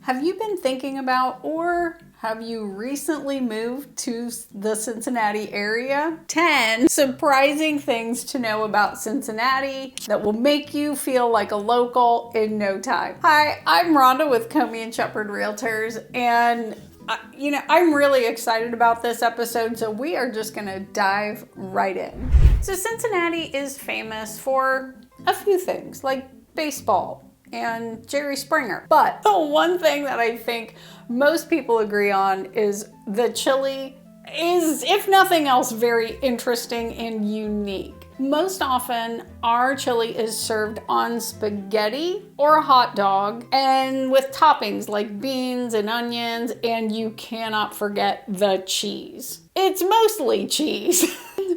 Have you been thinking about, or have you recently moved to the Cincinnati area? 10 surprising things to know about Cincinnati that will make you feel like a local in no time. Hi, I'm Rhonda with Comey and Shepherd Realtors, and I'm really excited about this episode, so we are just gonna dive right in. So Cincinnati is famous for a few things, like baseball and Jerry Springer. But the one thing that I think most people agree on is the chili is, if nothing else, very interesting and unique. Most often, our chili is served on spaghetti or a hot dog and with toppings like beans and onions, and you cannot forget the cheese. It's mostly cheese,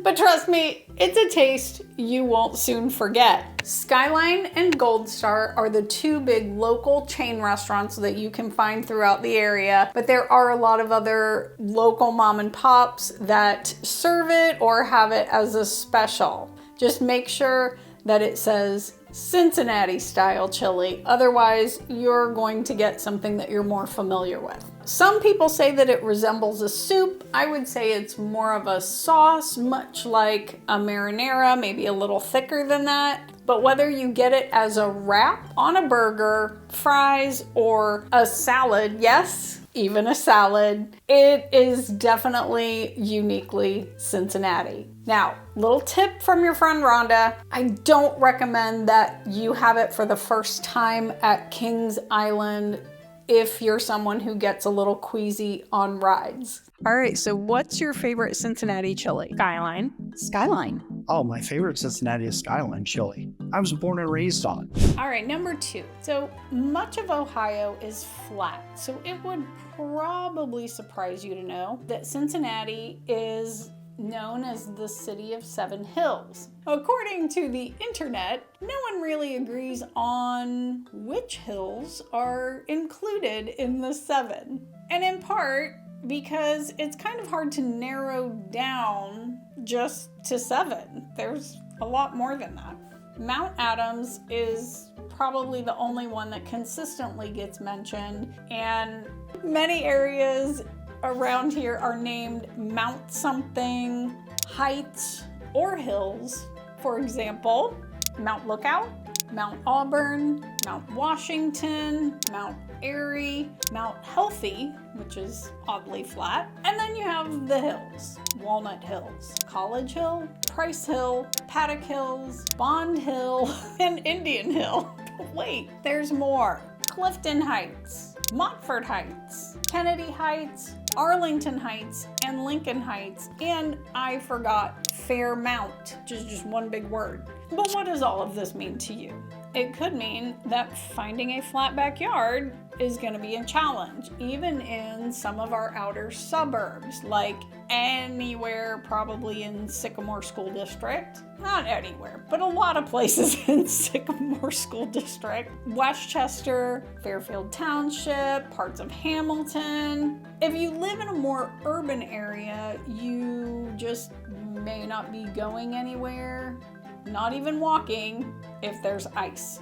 but trust me, it's a taste you won't soon forget. Skyline and Gold Star are the two big local chain restaurants that you can find throughout the area, but there are a lot of other local mom and pops that serve it or have it as a special. Just make sure that it says Cincinnati style chili, otherwise you're going to get something that you're more familiar with. Some people say that it resembles a soup. I would say it's more of a sauce, much like a marinara, maybe a little thicker than that. But whether you get it as a wrap on a burger, fries, or a salad, yes, even a salad, it is definitely uniquely Cincinnati. Now, little tip from your friend Rhonda, I don't recommend that you have it for the first time at Kings Island if you're someone who gets a little queasy on rides. All right, so what's your favorite Cincinnati chili? Skyline. Skyline. Oh, my favorite Cincinnati is Skyline chili. I was born and raised on it. All right, number 2. So much of Ohio is flat, so it would probably surprise you to know that Cincinnati is known as the city of 7 hills. According to the internet, no one really agrees on which hills are included in the 7. And in part because it's kind of hard to narrow down just to 7. There's a lot more than that. Mount Adams is probably the only one that consistently gets mentioned, and many areas around here are named Mount something, heights, or hills. For example, Mount Lookout, Mount Auburn, Mount Washington, Mount Airy, Mount Healthy, which is oddly flat, and then you have the hills. Walnut Hills, College Hill, Price Hill, Paddock Hills, Bond Hill, and Indian Hill. Wait, there's more. Clifton Heights, Montford Heights, Kennedy Heights, Arlington Heights, and Lincoln Heights, and I forgot Fairmount, which is just one big word. But what does all of this mean to you? It could mean that finding a flat backyard is going to be a challenge, even in some of our outer suburbs, like anywhere probably in Sycamore School District. Not anywhere, but a lot of places in Sycamore School District. Westchester, Fairfield Township, parts of Hamilton. If you live in a more urban area, you just may not be going anywhere, not even walking, if there's ice.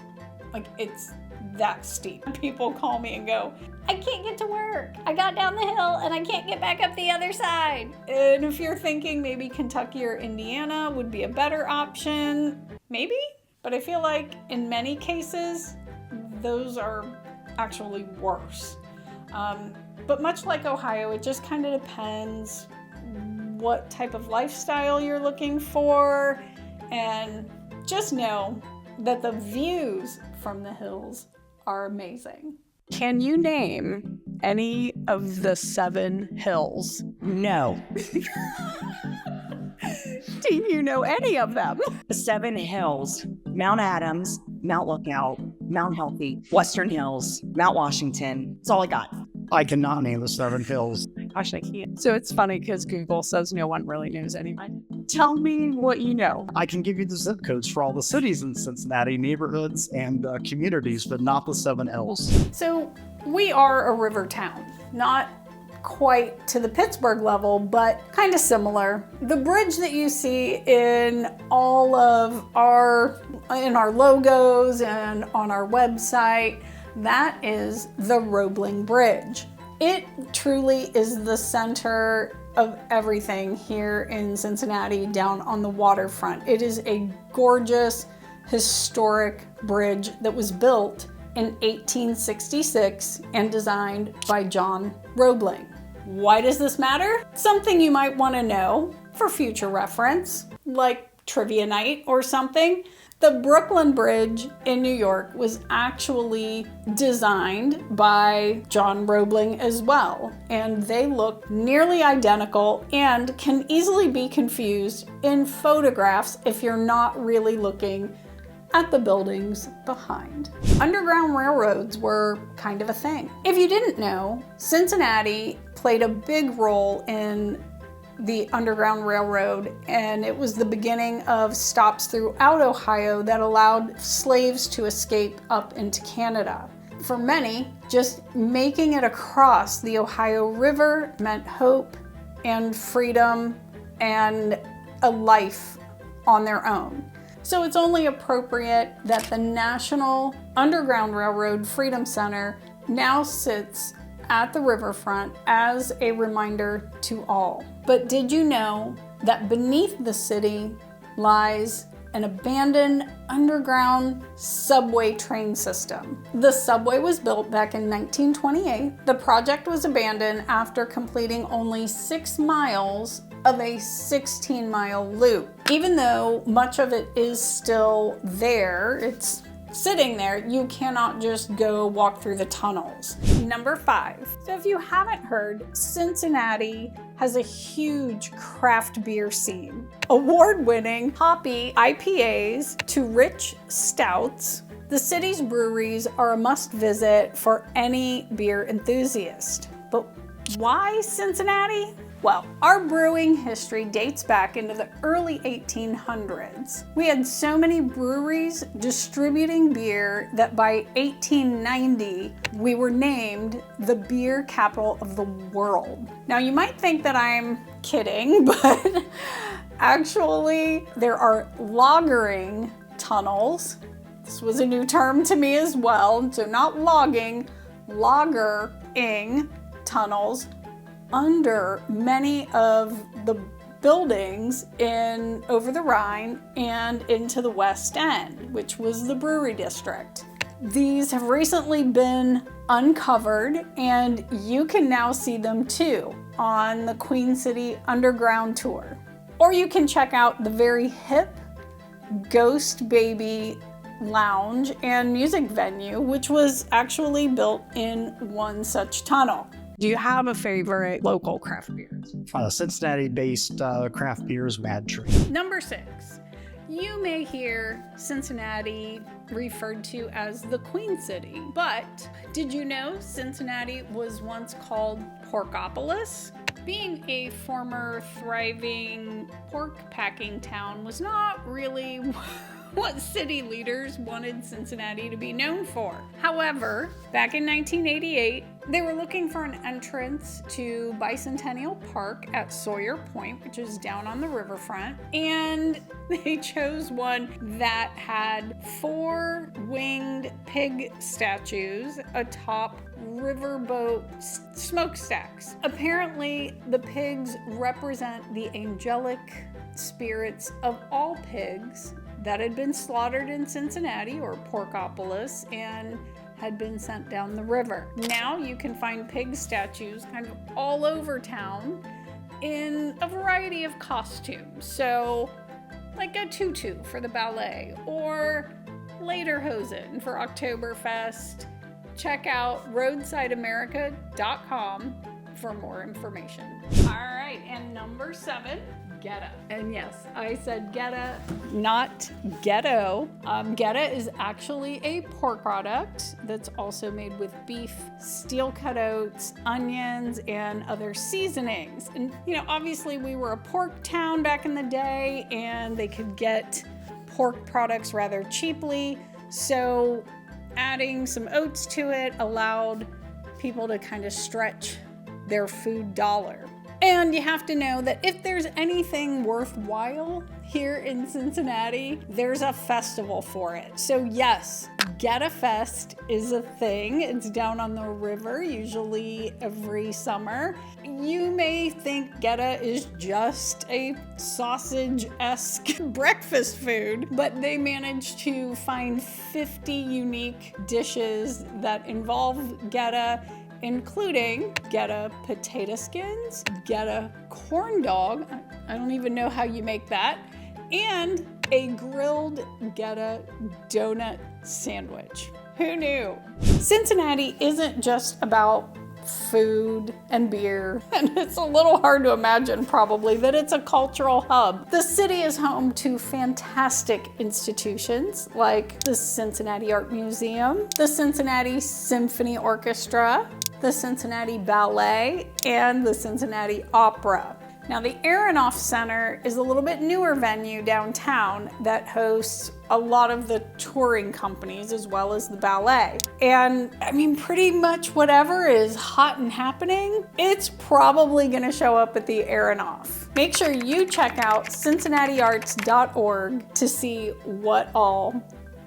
Like, it's that steep. People call me and go, I can't get to work. I got down the hill and I can't get back up the other side. And if you're thinking maybe Kentucky or Indiana would be a better option, maybe. But I feel like in many cases, those are actually worse. But much like Ohio, it just kind of depends what type of lifestyle you're looking for. And just know that the views from the hills are amazing. Can you name any of the 7 hills? No. Do you know any of them? The 7 hills: Mount Adams, Mount Lookout, Mount Healthy, Western Hills, Mount Washington. That's all I got. I cannot name the 7 hills. Gosh, I can't. So it's funny because Google says no one really knows anything. Tell me what you know. I can give you the zip codes for all the cities in Cincinnati, neighborhoods, and communities, but not the 7 hills. So we are a river town, not quite to the Pittsburgh level, but kind of similar. The bridge that you see in all of our logos and on our website, That is the Roebling Bridge. It truly is the center of everything here in Cincinnati down on the waterfront. It is a gorgeous, historic bridge that was built in 1866 and designed by John Roebling. Why does this matter? Something you might want to know for future reference, like trivia night or something. The Brooklyn Bridge in New York was actually designed by John Roebling as well, and they look nearly identical and can easily be confused in photographs if you're not really looking at the buildings behind. Underground railroads were kind of a thing. If you didn't know, Cincinnati played a big role in the Underground Railroad, and it was the beginning of stops throughout Ohio that allowed slaves to escape up into Canada. For many, just making it across the Ohio River meant hope and freedom and a life on their own. So it's only appropriate that the National Underground Railroad Freedom Center now sits at the riverfront as a reminder to all. But did you know that beneath the city lies an abandoned underground subway train system? The subway was built back in 1928. The project was abandoned after completing only 6 miles of a 16-mile loop. Even though much of it is still there, it's sitting there, you cannot just go walk through the tunnels. Number 5. So if you haven't heard, Cincinnati has a huge craft beer scene. Award-winning hoppy IPAs to rich stouts, the city's breweries are a must-visit for any beer enthusiast. But why Cincinnati? Well, our brewing history dates back into the early 1800s. We had so many breweries distributing beer that by 1890, we were named the beer capital of the world. Now, you might think that I'm kidding, but actually, there are lagering tunnels. This was a new term to me as well. So not logging, lagering tunnels under many of the buildings in over the Rhine and into the West End, which was the brewery district. These have recently been uncovered, and you can now see them too on the Queen City Underground Tour. Or you can check out the very hip Ghost Baby lounge and music venue, which was actually built in one such tunnel. Do you have a favorite local craft beers? Cincinnati-based craft beers, Mad Tree. Number 6. You may hear Cincinnati referred to as the Queen City, but did you know Cincinnati was once called Porkopolis? Being a former thriving pork packing town was not really what city leaders wanted Cincinnati to be known for. However, back in 1988, they were looking for an entrance to Bicentennial Park at Sawyer Point, which is down on the riverfront, and they chose one that had 4 winged pig statues atop riverboat smokestacks. Apparently, the pigs represent the angelic spirits of all pigs that had been slaughtered in Cincinnati or Porkopolis and had been sent down the river. Now you can find pig statues kind of all over town in a variety of costumes. So like a tutu for the ballet or lederhosen for Oktoberfest. Check out roadsideamerica.com for more information. All right, and number 7. Getta. And yes, I said Getta, not ghetto. Getta is actually a pork product that's also made with beef, steel cut oats, onions, and other seasonings. And, obviously we were a pork town back in the day, and they could get pork products rather cheaply. So adding some oats to it allowed people to kind of stretch their food dollar. And you have to know that if there's anything worthwhile here in Cincinnati, there's a festival for it. So yes, Getta Fest is a thing. It's down on the river, usually every summer. You may think Getta is just a sausage-esque breakfast food, but they managed to find 50 unique dishes that involve Getta, including Getta potato skins, Getta corn dog, I don't even know how you make that, and a grilled Getta donut sandwich. Who knew? Cincinnati isn't just about food and beer, and it's a little hard to imagine probably that it's a cultural hub. The city is home to fantastic institutions like the Cincinnati Art Museum, the Cincinnati Symphony Orchestra, the Cincinnati Ballet, and the Cincinnati Opera. Now, the Aronoff Center is a little bit newer venue downtown that hosts a lot of the touring companies as well as the ballet. And I mean, pretty much whatever is hot and happening, it's probably gonna show up at the Aronoff. Make sure you check out cincinnatiarts.org to see what all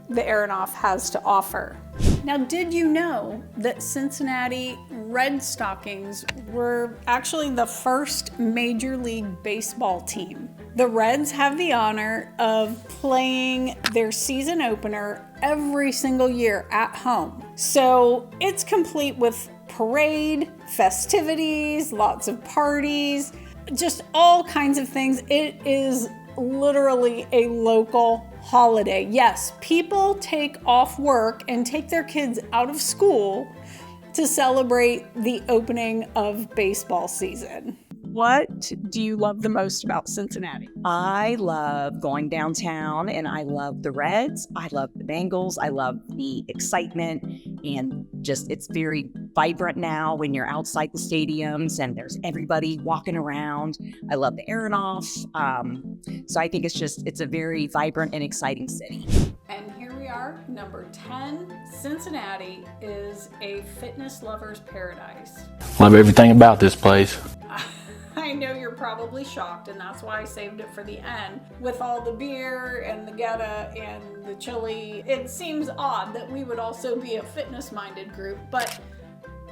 the Aronoff has to offer. Now, did you know that Cincinnati Red Stockings were actually the first Major League Baseball team? The Reds have the honor of playing their season opener every single year at home. So it's complete with parade, festivities, lots of parties, just all kinds of things. It is literally a local holiday. Yes, people take off work and take their kids out of school to celebrate the opening of baseball season. What do you love the most about Cincinnati? I love going downtown, and I love the Reds. I love the Bengals. I love the excitement, and just it's very vibrant now when you're outside the stadiums and there's everybody walking around. I love the Aronoff. So I think it's a very vibrant and exciting city. And here we are, number 10. Cincinnati is a fitness lover's paradise. Love everything about this place. I know you're probably shocked, and that's why I saved it for the end. With all the beer and the Getta and the chili, it seems odd that we would also be a fitness-minded group, but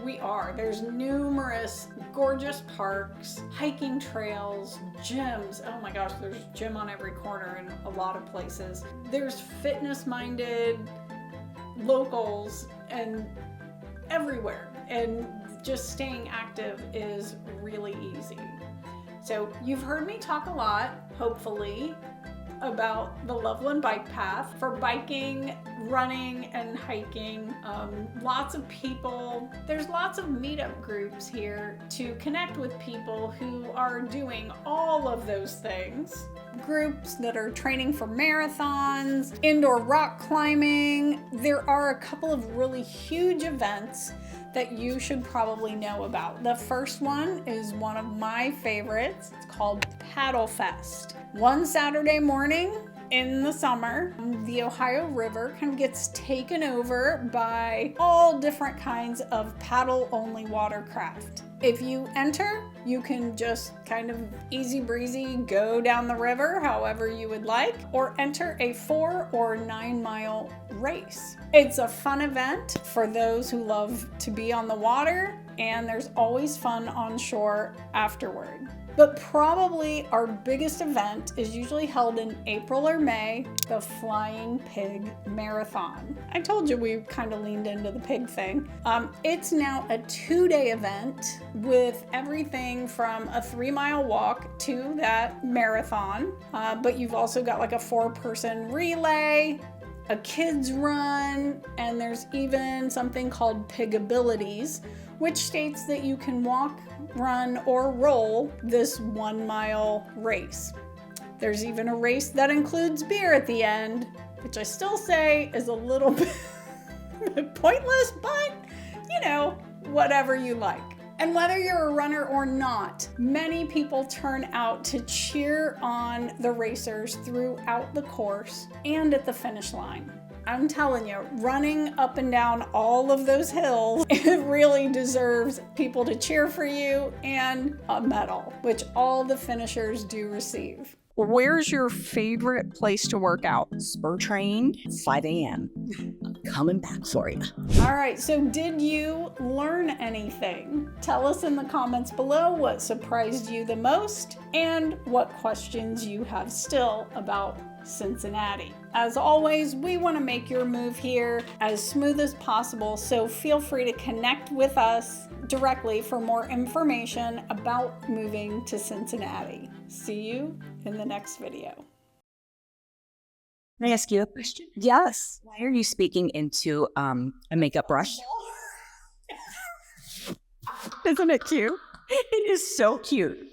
we are. There's numerous gorgeous parks, hiking trails, gyms. Oh my gosh, there's a gym on every corner in a lot of places. There's fitness-minded locals and everywhere, and just staying active is really easy. So you've heard me talk a lot, hopefully, about the Loveland Bike Path for biking, running, and hiking. Lots of people. There's lots of meetup groups here to connect with people who are doing all of those things. Groups that are training for marathons, indoor rock climbing. There are a couple of really huge events that you should probably know about. The first one is one of my favorites. It's called Paddle Fest. One Saturday morning in the summer, the Ohio River kind of gets taken over by all different kinds of paddle-only watercraft. If you enter, you can just kind of easy breezy go down the river however you would like, or enter a 4 or 9 mile race. It's a fun event for those who love to be on the water, and there's always fun on shore afterward. But probably our biggest event is usually held in April or May, the Flying Pig Marathon. I told you we kind of leaned into the pig thing. It's now a 2-day event with everything from a 3-mile walk to that marathon. But you've also got like a 4-person relay, a kids run, and there's even something called Pig Abilities, which states that you can walk, run, or roll this 1-mile race. There's even a race that includes beer at the end, which I still say is a little bit pointless, but you know, whatever you like. And whether you're a runner or not, many people turn out to cheer on the racers throughout the course and at the finish line. I'm telling you, running up and down all of those hills, it really deserves people to cheer for you and a medal, which all the finishers do receive. Where's your favorite place to work out? Spur train, 5 a.m. I'm coming back for you. All right, so did you learn anything? Tell us in the comments below what surprised you the most and what questions you have still about Cincinnati. As always, we want to make your move here as smooth as possible, so feel free to connect with us directly for more information about moving to Cincinnati. See you in the next video. Can I ask you a question? Yes. Why are you speaking into a makeup brush? Isn't it cute? It is so cute.